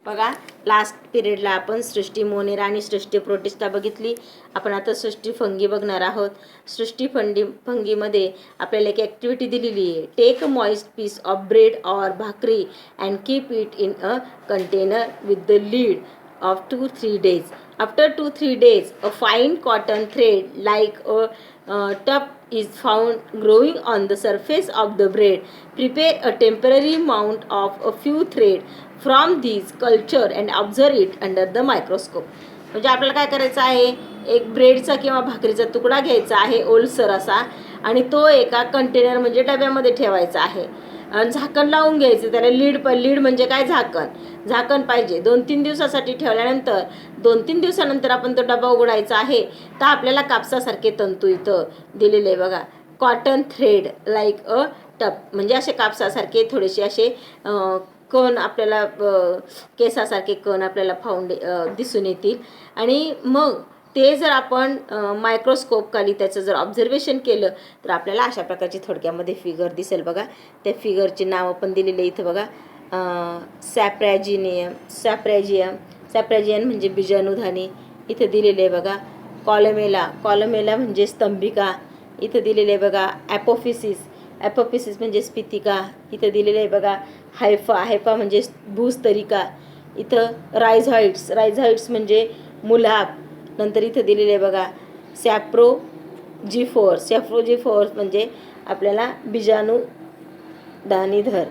बघा, लास्ट पिरियडला आपण सृष्टी मोनेरा आणि सृष्टी प्रोटिस्टा बघितली. आपण आता सृष्टी फंगी बघणार आहोत. सृष्टी फंगीमध्ये आपल्याला एक ॲक्टिव्हिटी दिलेली आहे. Take a moist piece of bread or bhakri and keep it in a container with the lid of 2-3 days. After 2-3 days, a fine cotton thread like a tuft is found growing on the surface of the bread. Prepare a temporary mount of a few thread from these culture and observe it under the microscope. म्हणजे आपल्याला काय करायचं आहे, एक ब्रेडचा किंवा भाकरीचा तुकडा घ्यायचा आहे ओलसर असा, आणि तो एका कंटेनर म्हणजे डब्यामध्ये ठेवायचा आहे. झाकण लावून घ्यायचं त्याला. लीड म्हणजे काय, झाकण पाहिजे. 2-3 दिवसासाठी ठेवल्यानंतर 2-3 दिवसानंतर आपण तो डबा उघडायचा आहे, तर आपल्याला कापसासारखे तंतू इथं दिलेले आहे बघा. कॉटन थ्रेड लाईक अ टप म्हणजे असे कापसासारखे थोडेसे असे कण आपल्याला, केसासारखे कण आपल्याला दिसून येतील. आणि मग ते जर आपण मायक्रोस्कोप खाली त्याचं जर ऑब्झर्वेशन केलं तर आपल्याला अशा प्रकारची थोडक्यामध्ये फिगर दिसेल बघा. त्या फिगरची नावं पण दिलेली इथं बघा. सॅप्रॅजियन म्हणजे बीजाणुधानी इथं दिलेले आहे बघा. कॉलमेला म्हणजे स्तंभिका इथं दिलेले आहे बघा. ॲपोफिसिस म्हणजे स्फितिका इथं दिलेले आहे बघा. हायफा म्हणजे भूस्तरिका. इथं रायझॉइड्स म्हणजे मुलाब. नंतर इथं दिलेले आहे बघा सॅफ्रोजिफोर्स म्हणजे आपल्याला बीजाणू दाणीधर.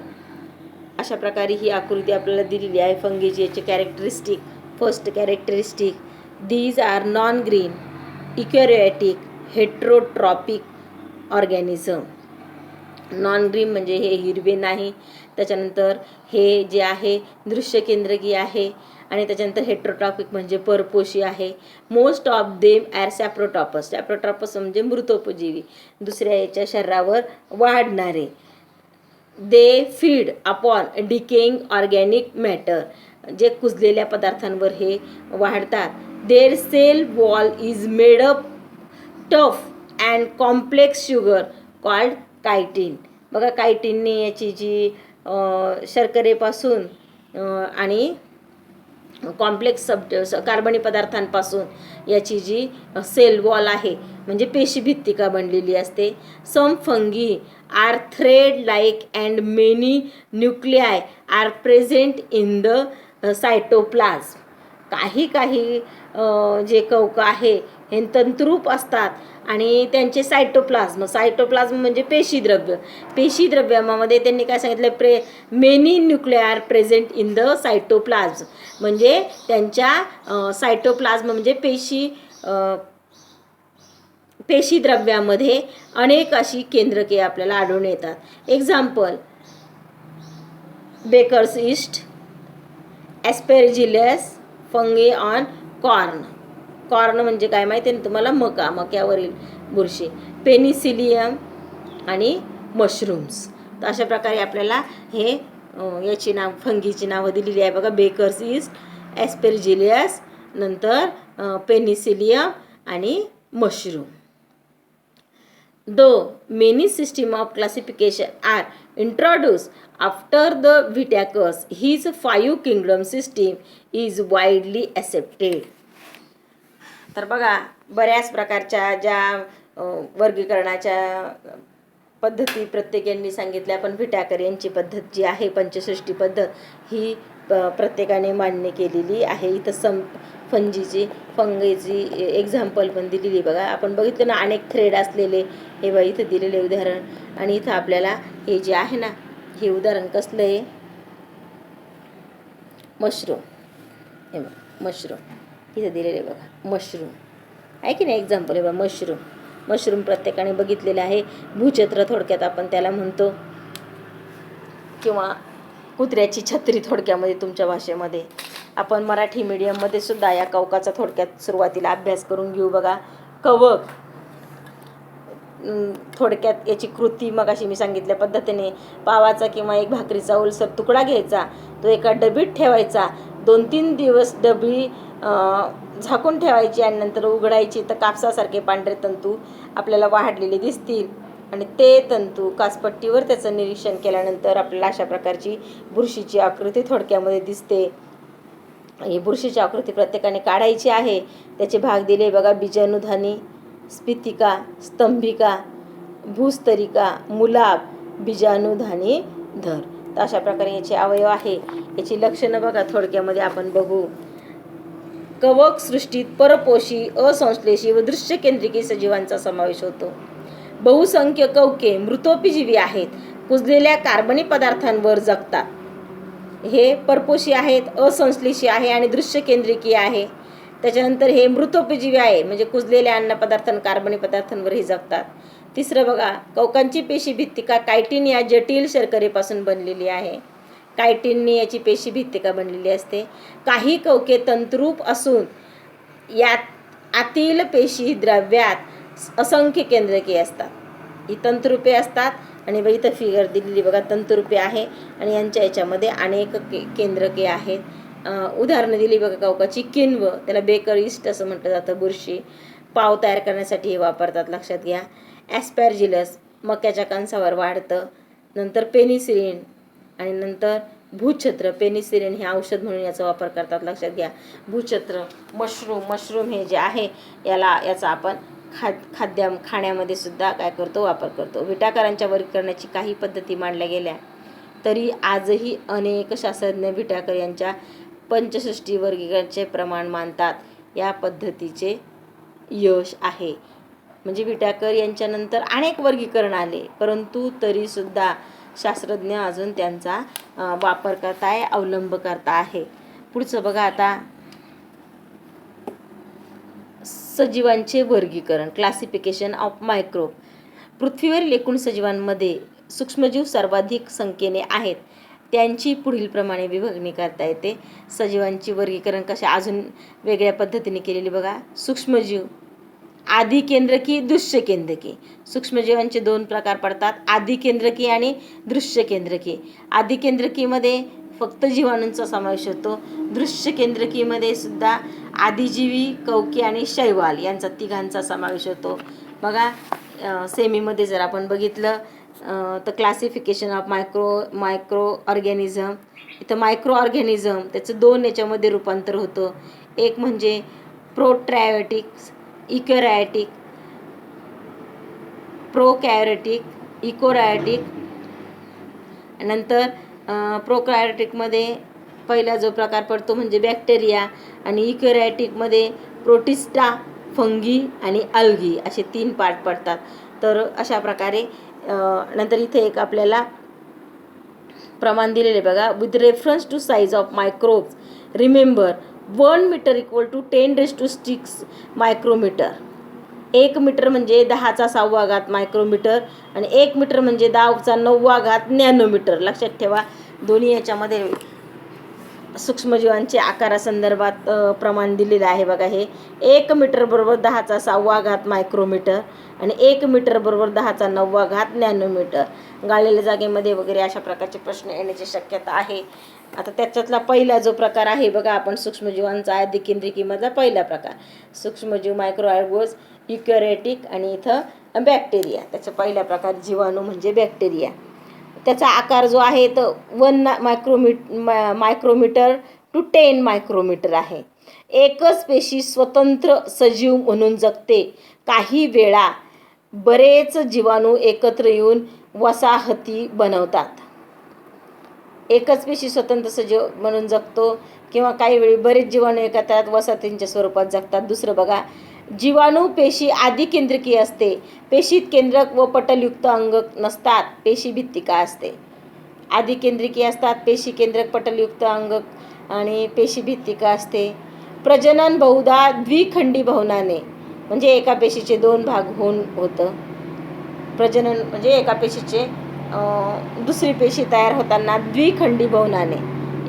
अशा प्रकारे ही आकृती आपल्याला दिलेली आहे फंगीची. याची characteristic, first characteristic, these are non green eukaryotic heterotrophic organism. Non green म्हणजे हे हिरवे नाही. त्याच्यानंतर हे जे आहे दृश्यकेंद्रकी आहे. आणि त्याच्यानंतर हेट्रोट्रॉपिक म्हणजे परपोषी आहे. Most of them are saprotrophs म्हणजे मृतोपजीवी, दुसऱ्या याच्या शरीरावर वाढणारे. They feed upon decaying organic matter जे कुजलेल्या पदार्थांवर हे वाढतात. Their cell wall is made up tough and complex sugar called chitin. बघा, कायटिनने याची जी शर्करेपासून आणि कॉम्प्लेक्स कार्बनी पदार्थांपासून याची जी सेल वॉल आहे म्हणजे पेशीभित्तिका बनलेली असते. Some fungi are thread like and many nuclei are present in the cytoplasm. काही जे कवक आहे हे तंतुरूप असतात आणि त्यांचे सायटोप्लाझ्म म्हणजे पेशीद्रव्यामध्ये त्यांनी काय सांगितलं, many nuclei are present in the cytoplasm म्हणजे त्यांच्या सायटोप्लाझ्म म्हणजे पेशीद्रव्यामध्ये अनेक अशी केंद्रके आपल्याला आढळून येतात. Example, baker's yeast, aspergillus fungi on corn म्हणजे काय माहिती आहे ना तुम्हाला, मक्यावरील बुरशी, पेनिसिलियम आणि मशरूम्स. तर अशा प्रकारे आपल्याला हे याची फंगीची नावं दिलेली आहे बघा. बेकर्स ईस्ट, ॲस्पेरजिलियस, नंतर पेनिसिलियम आणि mushroom. Though many systems of classification are introduced after the Whittaker's, his 5 kingdom system is widely accepted. तर बघा, बऱ्याच प्रकारच्या ज्या वर्गीकरणाच्या पद्धती प्रत्येकाने सांगितल्या, पण व्हिटॅकर यांची पद्धत जी आहे पंचसृष्टी पद्धत ही प्रत्येकाने मान्य केलेली आहे. इथं फंगीची एक्झाम्पल पण दिलेली बघा. आपण बघितलं ना, अनेक थ्रेड असलेले हे बघा इथं दिलेले उदाहरण. आणि इथं आपल्याला हे जे आहे ना, हे उदाहरण कसलं आहे, मशरूम. हे बघा मशरूम इथं दिलेले बघा, मशरूम आहे की नाही, एक्झाम्पल आहे बघा. मशरूम प्रत्येकाने बघितलेलं आहे. भूछत्र थोडक्यात आपण त्याला म्हणतो, किंवा कुत्र्याची छत्री थोडक्यामध्ये तुमच्या भाषेमध्ये. आपण मराठी मीडियममध्ये सुद्धा या कवकाचा थोडक्यात सुरुवातीला अभ्यास करून घेऊ बघा. कवक थोडक्यात याची कृती मग अशी मी सांगितल्या पद्धतीने, पावाचा किंवा एक भाकरीचा ओलसर तुकडा घ्यायचा, तो एका डबीत ठेवायचा, 2-3 दिवस डबी झाकून ठेवायची आणि नंतर उघडायची, तर कापसासारखे पांढरे तंतू आपल्याला वाढलेले दिसतील. आणि ते तंतू काचपट्टीवर त्याचं निरीक्षण केल्यानंतर आपल्याला अशा प्रकारची बुरशीची आकृती थोडक्यामध्ये दिसते. ही बुरशीची आकृती प्रत्येकाने काढायची आहे. त्याचे भाग दिले बघा: बीजाणुधानी, स्फितिका, स्तंभिका, भूस्तरिका, मुलाब, बीजाणुधानी धर. तर अशा प्रकारे याचे अवयव आहे. याची लक्षणं बघा थोडक्यामध्ये आपण बघू. कवक सृष्टीत परपोषी, असंश्लेषी व दृश्य केंद्रिकी सजीवांचा समावेश होतो. बहुसंख्य कवके मृतोपजीवी आहेत, कुजलेल्या कार्बनी पदार्थांवर जगतात. हे परपोषी आहेत, असंश्लेषी आहे आणि दृश्य केंद्रिकी आहे. त्याच्यानंतर हे मृतोपजीवी आहे, म्हणजे कुजलेल्या अन्नपदार्थ कार्बनी पदार्थांवरही जगतात. तिसरं बघा, कवकांची पेशी भित्तिका कायटिन या जटिल शर्करेपासून बनलेली आहे. कायटिनने याची पेशी भित्तिका बनलेली असते. काही कवके तंतुरूप असून यात आतील पेशी द्रव्यात असंख्य केंद्रके असतात. ही तंतुरूपे असतात आणि इथं फिगर दिलेली बघा, तंतुरूपे आहे आणि यांच्या याच्यामध्ये अनेक केंद्रके आहेत. उदाहरणं दिली बघा कवकाची. किण्व, त्याला बेकर ईस्ट असं म्हटलं जातं. बुरशी पाव तयार करण्यासाठी हे वापरतात, लक्षात घ्या. ॲस्पॅर्जिलस मक्याच्या कणसावर वाढतं. नंतर पेनिसिलिन आणि नंतर भूछत्र. पेनिसिलिन हे औषध म्हणून याचा वापर करतात, लक्षात घ्या. भूछत्र, मशरूम हे जे आहे याचा आपण खाण्यामध्ये सुद्धा काय करतो, वापर करतो. विटाकरांच्या वर्गीकरणाची काही पद्धती मांडल्या गेल्या तरी आजही अनेक शास्त्रज्ञ विटाकर यांच्या पंचसृष्टी वर्गीकरणाचे प्रमाण मानतात. या पद्धतीचे यश आहे. म्हणजे विटाकर यांच्यानंतर अनेक वर्गीकरण आले, परंतु तरी सुद्धा शास्त्रज्ञ अजून त्यांचा वापर करताय, अवलंब करता आहे. पुढचं बघा आता, सजीवांचे वर्गीकरण, क्लासिफिकेशन ऑफ मायक्रोब. पृथ्वीवरील एकूण सजीवांमध्ये सूक्ष्मजीव सर्वाधिक संख्येने आहेत. त्यांची पुढील प्रमाणे विभागणी करता येते. सजीवांची वर्गीकरण कशा अजून वेगळ्या पद्धतीने केलेली बघा. सूक्ष्मजीव, आदिकेंद्रकी, दृश्य केंद्रकी. सूक्ष्मजीवांचे दोन प्रकार पडतात, आदिकेंद्रकी आणि दृश्य केंद्रकी. आदिकेंद्रकीमध्ये फक्त जीवाणूंचा समावेश होतो. दृश्य केंद्रकीमध्ये सुद्धा आदिजीवी, कवके आणि शैवाल यांचा तिघांचा समावेश होतो. बघा सेमीमध्ये जर आपण बघितलं तर क्लासिफिकेशन ऑफ मायक्रो ऑर्गॅनिझम. इथं मायक्रो ऑर्गॅनिझम त्याचं दोन याच्यामध्ये रूपांतर होतं. एक म्हणजे प्रोट्रायोटिक्स, इकोरायोटिक, प्रोकॅरियोटिक, इकोरायोटिक. नंतर प्रोकॅरियोटिकमध्ये पहिला जो प्रकार पडतो म्हणजे बॅक्टेरिया आणि इकोरायोटिकमध्ये प्रोटिस्टा, फंगी आणि अल्गी असे 3 पार्ट पडतात. तर अशा प्रकारे नंतर इथे एक आपल्याला प्रमाण दिलेले बघा. With reference to size of microbes, remember 1 metre equal to 10⁶ micrometre. 1 metre म्हणजे 10⁻⁴ मायक्रोमीटर आणि 1 मीटर म्हणजे 10⁹ नॅनोमीटर. लक्षात ठेवा, दोन्ही याच्यामध्ये सूक्ष्मजीवांचे आकारासंदर्भात प्रमाण दिलेलं आहे बघा. हे 1 मीटर बरोबर 10⁻⁴ मायक्रोमीटर आणि 1 मीटर बरोबर 10⁹ नॅनोमीटर. गाळलेल्या जागेमध्ये वगैरे अशा प्रकारचे प्रश्न येण्याची शक्यता आहे. आता त्याच्यातला पहिला जो प्रकार आहे बघा, आपण सूक्ष्मजीवांचा आदिकेंद्रिकीमधला पहिला प्रकार सूक्ष्मजीव मायक्रोऑर्गॅनिझम्स, युकॅरियोटिक आणि इथं बॅक्टेरिया. त्याचा पहिला प्रकार जीवाणू म्हणजे बॅक्टेरिया. त्याचा आकार जो आहे तो 1 मायक्रोमीटर टू 10 मायक्रोमीटर आहे. एकच पेशी स्वतंत्र सजीव म्हणून जगते. काही वेळा बरेच जीवाणू एकत्र येऊन वसाहती बनवतात. एकच पेशी स्वतंत्र सजीव म्हणून जगतो किंवा काही वेळी बरेच जीवाणू एकत्र वसाहतींच्या स्वरूपात जगतात. दुसरं बघा, जीवाणू पेशी आदिकेंद्रकीय असते. पेशीत केंद्रक व पटलयुक्त अंग नसतात. पेशी भित्तिका असते. आदिकेंद्रिकीय असतात, पेशी केंद्रक, पटलयुक्त अंग आणि पेशी भित्तिका असते. प्रजनन बहुधा द्विखंडी भवनाने म्हणजे एका पेशीचे 2 भाग होऊन होतं. प्रजनन म्हणजे एका पेशीचे दुसरी पेशी तयार होताना द्विखंडी भवनाने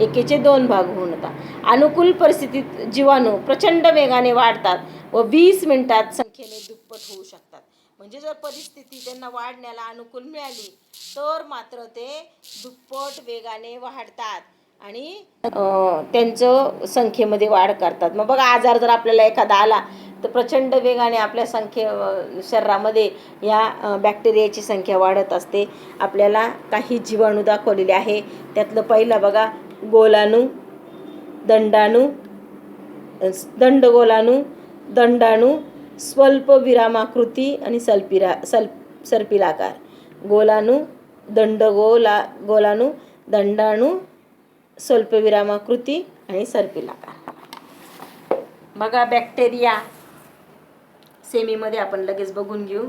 एकेचे 2 भाग होऊन होतात. अनुकूल परिस्थितीत जीवाणू प्रचंड वेगाने वाढतात व 20 मिनिटात संख्येने दुप्पट होऊ शकतात. म्हणजे जर परिस्थिती त्यांना वाढण्याला अनुकूल मिळाली तर मात्र ते दुप्पट वेगाने वाढतात आणि त्यांचं संख्येमध्ये वाढ करतात. मग बघा, आजार जर आपल्याला एखादा आला तर प्रचंड वेगाने आपल्या शरीरामध्ये या बॅक्टेरियाची संख्या वाढत असते. आपल्याला काही जीवाणू दाखवलेले आहे. त्यातलं पहिलं बघा, गोलाणू, दंडाणू, दंडगोलाणू, दंडाणू, स्वल्प विरामाकृती आणि सर्पिलाकार. गोलाणू, गोलाणू, दंडाणू, स्वल्प विरामाकृती आणि सर्पिलाकार. बघा बॅक्टेरिया सेमीमध्ये आपण लगेच बघून घेऊ.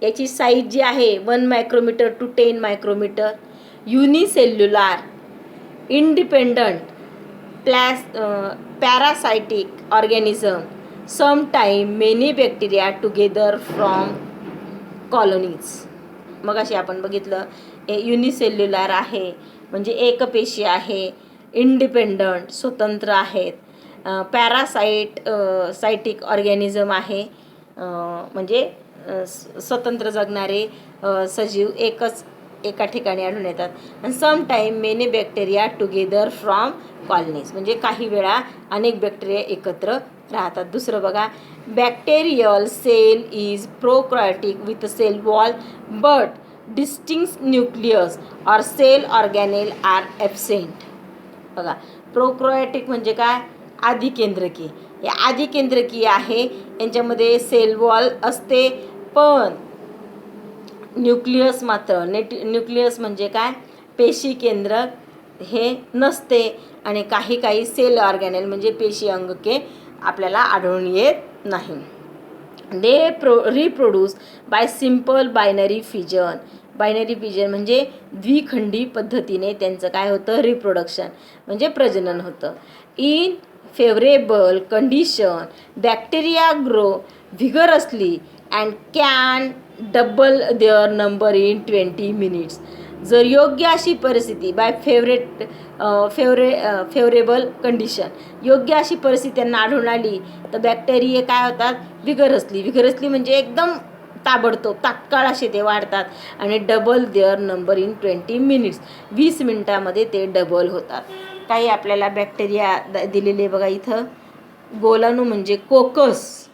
याची साईज जी आहे 1 micrometre to 10 micrometre. Unicellular, independent, parasitic organism, sometime many bacteria together from colonies. मग अशी आपण बघितलं युनिसेल्युलार आहे म्हणजे एकपेशी आहे, इंडिपेंडंट स्वतंत्र आहेत, सायटिक ऑर्गॅनिझम आहे म्हणजे स्वतंत्र जगणारे सजीव एका ठिकाणी आढळून येतात. आणि sometime many bacteria together from colonies म्हणजे काही वेळा अनेक बॅक्टेरिया एकत्र राहतात. दुसरं बघा, bacterial cell is prokaryotic with cell wall but distinct nucleus और सेल ऑर्गॅनेल आर ॲब्सेंट. बघा प्रोकॅरियोटिक म्हणजे काय, आदिकेंद्रकी. हे आदिकेंद्रकी आहे, यांच्यामध्ये सेल वॉल असते पण न्यूक्लियस मात्र न्यूक्लियस म्हणजे काय, पेशी केंद्रक हे नसते. आणि काही सेल ऑर्गॅनेल म्हणजे पेशी अंगके आपल्याला आढळून येत नाही. They reproduce by simple binary fission. Binary fission म्हणजे द्विखंडी पद्धतीने त्यांचं काय होतं, रिप्रोडक्शन म्हणजे प्रजनन होतं. In favourable condition bacteria grow vigorously and can double their number in 20 minutes. जर योग्य अशी परिस्थिती बाय फेवरेबल कंडिशन, योग्य अशी परिस्थिती त्यांना आढळून आली तर बॅक्टेरिया काय होतात, व्हिगरसली म्हणजे एकदम ताबडतोब तात्काळ असे ते वाढतात आणि double their number in 20 minutes 20 मिनिटामध्ये ते डबल होतात. काही आपल्याला बॅक्टेरिया दिलेले बघा इथं. गोलाणू म्हणजे कोकस,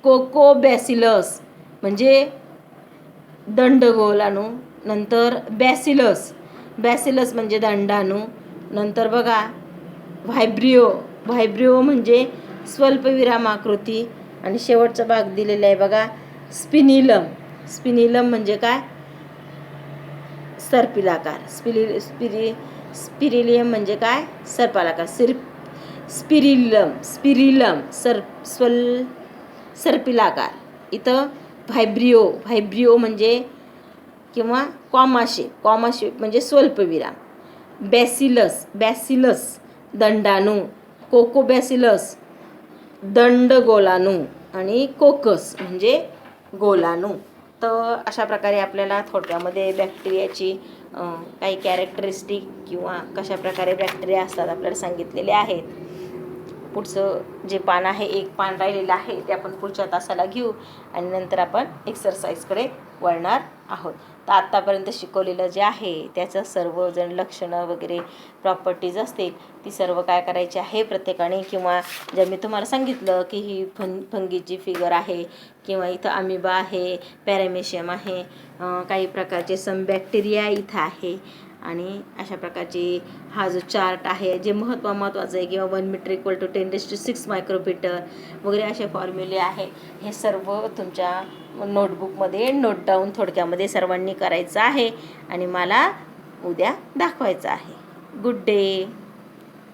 कोकोबॅसिलस म्हणजे दंडगोलाणू. नंतर बॅसिलस म्हणजे दंडाणू. नंतर बघा व्हायब्रिओ म्हणजे स्वल्पविरामाकृती. आणि शेवटचा भाग दिलेला आहे बघा स्पिनिलम म्हणजे काय, सर्पिलाकार. स्पिरिलियम म्हणजे काय, सर्पालाकार. स्पिरिलम सर्पिलाकार. इथं व्हायब्रिओ म्हणजे किंवा कॉमाशे म्हणजे स्वल्पविराम. बॅसिलस दंडाणू, कोकोबॅसिलस दंडगोलाणू आणि कोकस म्हणजे गोलाणू. तर अशा प्रकारे आपल्याला थोडक्यामध्ये बॅक्टेरियाची काही कॅरेक्टरिस्टिक किंवा कशा प्रकारे बॅक्टेरिया असतात आपल्याला सांगितलेले आहेत. पुढचं जे पान आहे, एक पान राहिलेलं आहे, ते आपण पुढच्या तासाला घेऊ आणि नंतर आपण एक्सरसाइजकडे वळणार आहोत. तर आत्तापर्यंत शिकवलेलं जे आहे त्याचं सर्वजण लक्षणं वगैरे प्रॉपर्टीज असतील ती सर्व काय करायची आहे प्रत्येकाने, किंवा जर मी तुम्हाला सांगितलं की ही फंगीची फिगर आहे किंवा इथं अमिबा आहे, पॅरामेशियम आहे, काही प्रकारचे सम बॅक्टेरिया इथं आहे आणि अशा प्रकारची हा जो चार्ट आहे जे महत्त्वाचं आहे, किंवा 1 मीटर इक्वल टू 10⁶ मायक्रोमीटर वगैरे असे फॉर्म्युले आहे, हे सर्व तुमच्या नोटबुकमध्ये नोट डाऊन थोडक्यामध्ये सर्वांनी करायचं आहे आणि मला उद्या दाखवायचं आहे. Good day.